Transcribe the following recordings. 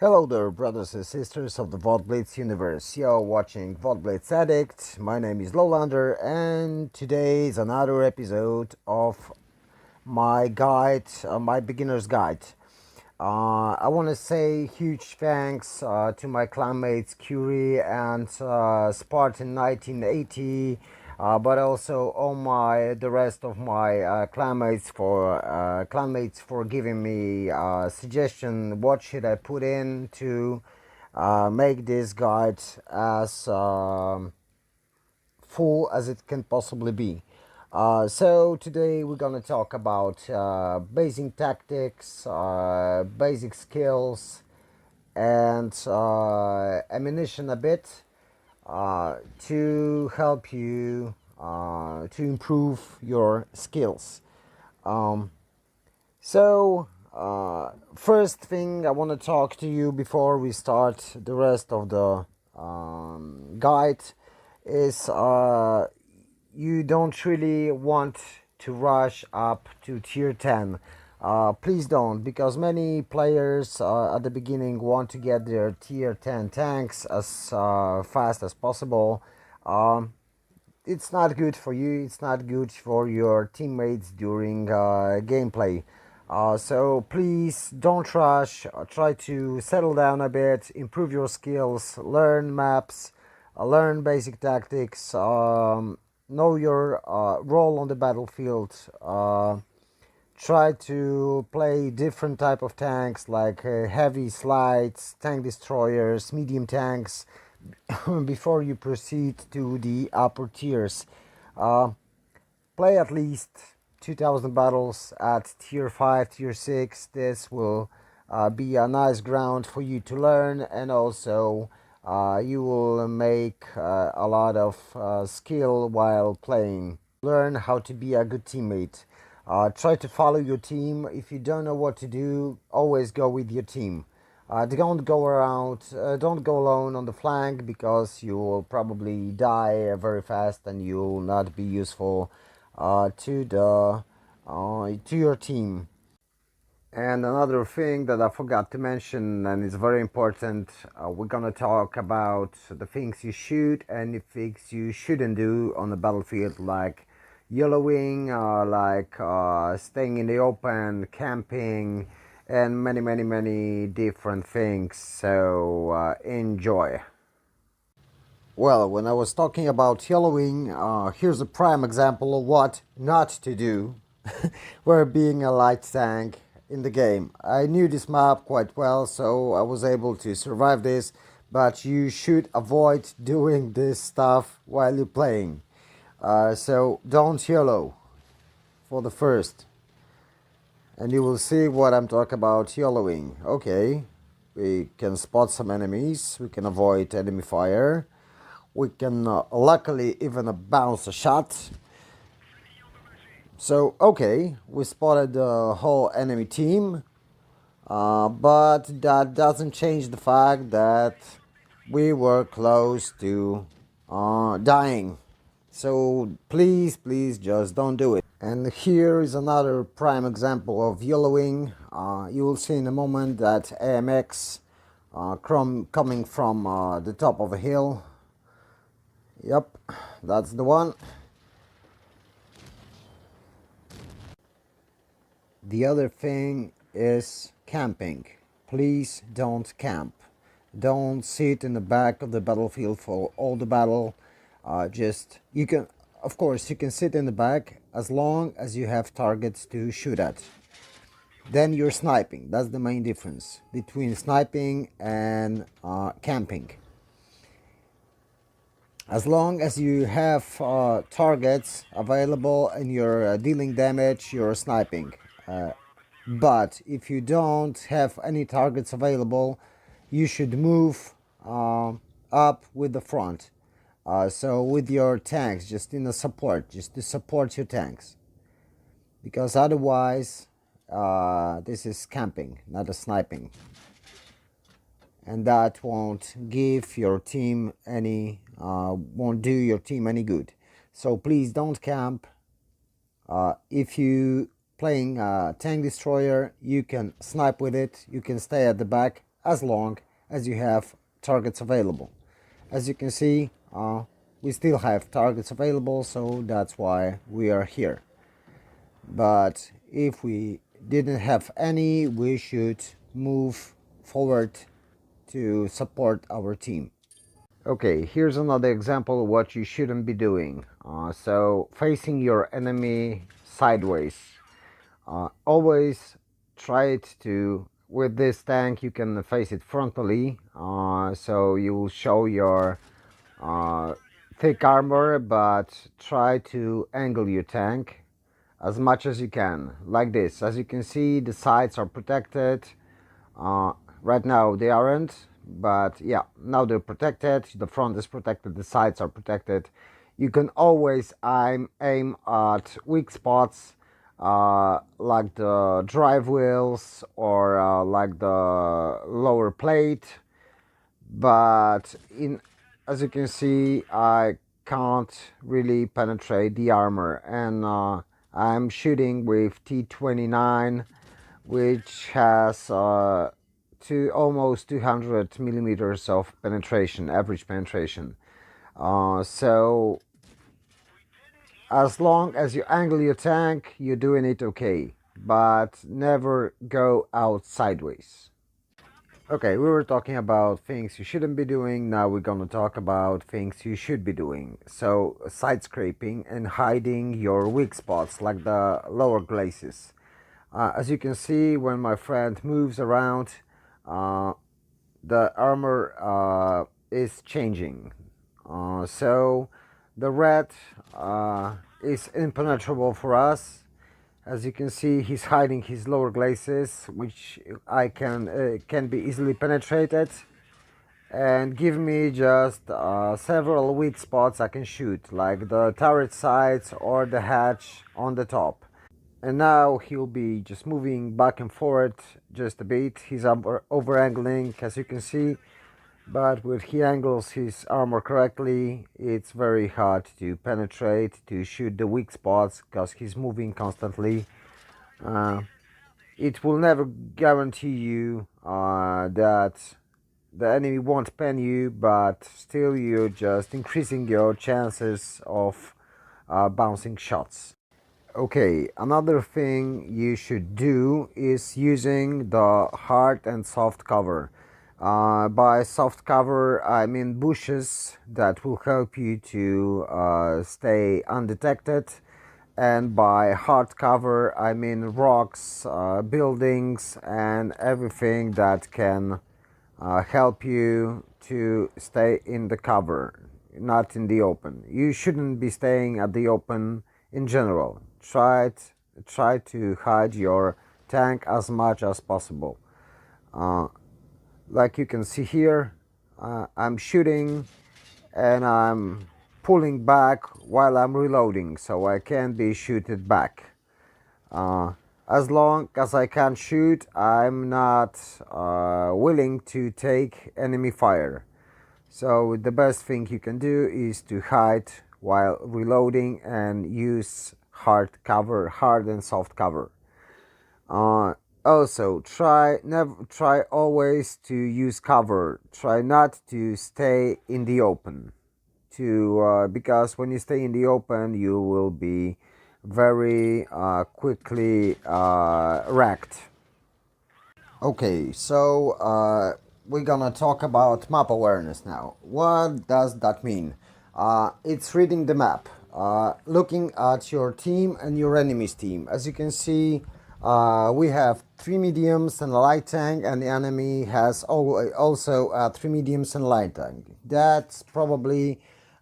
Hello there, brothers and sisters of the WoT Blitz universe. You're watching WoT Blitz Addict. My name is Lowlander, and today is another episode of my guide, my beginner's guide. I want to say huge thanks to my clanmates Curie and Spartan 1980, but also all the rest of my clanmates for giving me suggestion. What should I put in to make this guide as full as it can possibly be. So today we're gonna talk about basic tactics, basic skills, and ammunition a bit to help you to improve your skills. First thing I want to talk to you before we start the rest of the guide is you don't really want to rush up to tier 10. Please don't, because many players at the beginning want to get their tier 10 tanks as fast as possible. It's not good for you, it's not good for your teammates during gameplay. So please don't rush, try to settle down a bit, improve your skills, learn maps, learn basic tactics, know your role on the battlefield, try to play different type of tanks like heavy slides, tank destroyers, medium tanks before you proceed to the upper tiers. Play at least 2000 battles at tier 5, tier 6. This will be a nice ground for you to learn, and also you will make a lot of skill while playing. Learn how to be a good teammate. Try to follow your team. If you don't know what to do, always go with your team. Don't go around, don't go alone on the flank, because you will probably die very fast and you will not be useful to your team. And another thing that I forgot to mention, and it's very important, we're gonna talk about the things you should and the things you shouldn't do on the battlefield, like yoloing, staying in the open, camping, and many different things. So enjoy. Well, when I was talking about yellowing, here's a prime example of what not to do where being a light tank in the game. I knew this map quite well, so I was able to survive this, but you should avoid doing this stuff while you're playing. So don't yellow for the first, and you will see what I'm talking about yellowing. Okay, we can spot some enemies, we can avoid enemy fire, we can luckily even bounce a shot. So okay, we spotted the whole enemy team, but that doesn't change the fact that we were close to dying. So please just don't do it. And here is another prime example of yellowing. You will see in a moment that AMX coming from the top of a hill. Yep, that's the one. The other thing is camping. Please don't camp. Don't sit in the back of the battlefield for all the battle. You can, of course, you can sit in the back as long as you have targets to shoot at. Then you're sniping. That's the main difference between sniping and camping. As long as you have targets available and you're dealing damage, you're sniping. But if you don't have any targets available, you should move up with the front. So with your tanks, just in the support, just to support your tanks. Because otherwise, this is camping, not a sniping. And that won't give your team any, won't do your team any good. So please don't camp. If you playing tank destroyer, you can snipe with it, you can stay at the back as long as you have targets available. As you can see, we still have targets available, so that's why we are here. But if we didn't have any, we should move forward to support our team. Okay, here's another example of what you shouldn't be doing. So facing your enemy sideways. Always try it to, with this tank you can face it frontally, so you will show your uh, thick armor, but try to angle your tank as much as you can, like this. As you can see, the sides are protected. Right now they aren't, but yeah, now they're protected. The front is protected, the sides are protected. You can always aim at weak spots, like the drive wheels or like the lower plate. But as you can see, I can't really penetrate the armor, and I'm shooting with T29, which has almost 200 millimeters of penetration, average penetration. So as long as you angle your tank, you're doing it okay, but never go out sideways. Okay, we were talking about things you shouldn't be doing. Now we're gonna talk about things you should be doing. So, side scraping and hiding your weak spots, like the lower glacis. As you can see, when my friend moves around, uh, the armor is changing. So, the red is impenetrable for us. As you can see, he's hiding his lower glacis, which I can be easily penetrated, and give me just several weak spots I can shoot, like the turret sides or the hatch on the top. And now he'll be just moving back and forward just a bit. He's over angling, as you can see, but when he angles his armor correctly, it's very hard to penetrate, to shoot the weak spots, because he's moving constantly. Uh, it will never guarantee you that the enemy won't pen you, but still you're just increasing your chances of bouncing shots. Okay, another thing you should do is using the hard and soft cover. By soft cover, I mean bushes that will help you to stay undetected, and by hard cover, I mean rocks, buildings, and everything that can help you to stay in the cover, not in the open. You shouldn't be staying at the open in general. Try to hide your tank as much as possible. Uh, like you can see here, I'm shooting and I'm pulling back while I'm reloading, so I can be shooted back. Uh, as long as I can shoot, I'm not willing to take enemy fire. So the best thing you can do is to hide while reloading and use hard and soft cover. Also, try always to use cover. Try not to stay in the open. Because when you stay in the open, you will be very quickly wrecked. Okay, so we're gonna talk about map awareness now. What does that mean? It's reading the map, looking at your team and your enemy's team. As you can see, we have 3 mediums and a light tank, and the enemy has also 3 mediums and a light tank. That probably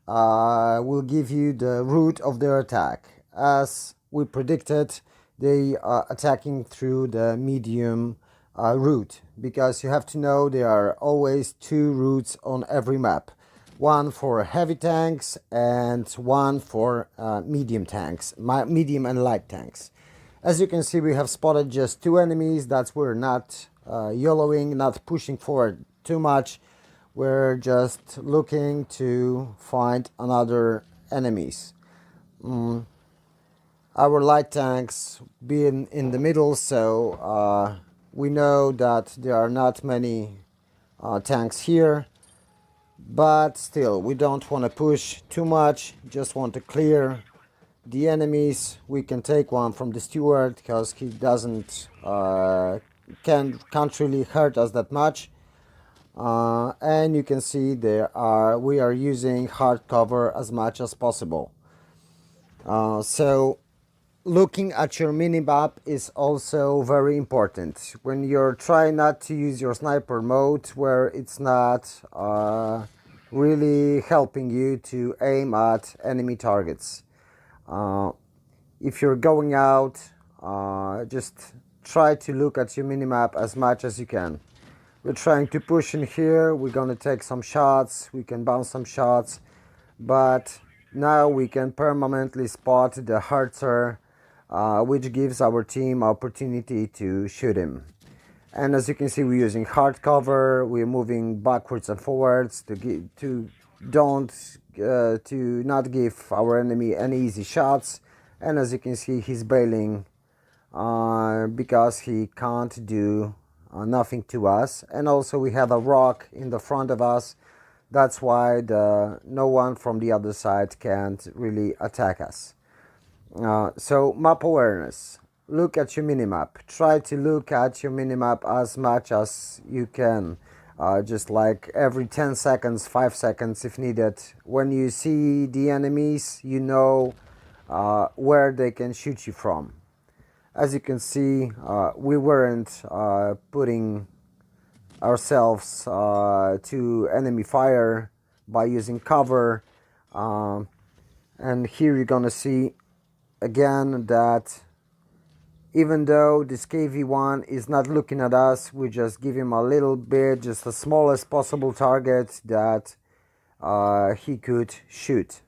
will give you the route of their attack. As we predicted, they are attacking through the medium route, because you have to know there are always 2 routes on every map. One for heavy tanks and one for medium tanks, medium and light tanks. As you can see, we have spotted just 2 enemies. That's we're not yoloing, not pushing forward too much. We're just looking to find another enemies. Our light tanks being in the middle, so we know that there are not many tanks here, but still we don't want to push too much, just want to clear the enemies. We can take one from the steward because he doesn't can't really hurt us that much. And you can see we are using hard cover as much as possible. So looking at your minimap is also very important when you're trying not to use your sniper mode, where it's not really helping you to aim at enemy targets. If you're going out, just try to look at your minimap as much as you can. We're trying to push in here, we're gonna take some shots, we can bounce some shots, but now we can permanently spot the Herzer, which gives our team opportunity to shoot him. And as you can see, we're using hard cover, we're moving backwards and forwards to not give our enemy any easy shots. And as you can see, he's bailing because he can't do nothing to us. And also we have a rock in the front of us. That's why no one from the other side can't really attack us. So map awareness. Look at your minimap. Try to look at your minimap as much as you can. Just like every 10 seconds, 5 seconds if needed. When you see the enemies, you know where they can shoot you from. As you can see, we weren't putting ourselves to enemy fire by using cover. And here you're gonna see again that even though this KV-1 is not looking at us, we just give him a little bit, just the smallest possible target that he could shoot.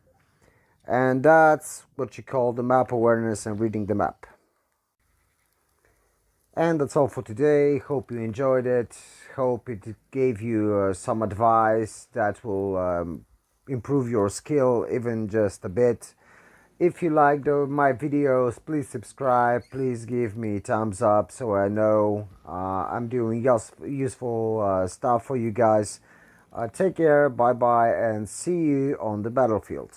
And that's what you call the map awareness and reading the map. And that's all for today. Hope you enjoyed it. Hope it gave you some advice that will improve your skill even just a bit. If you liked my videos, please subscribe. Please give me thumbs up so I know I'm doing useful stuff for you guys. Take care, bye bye, and see you on the battlefield.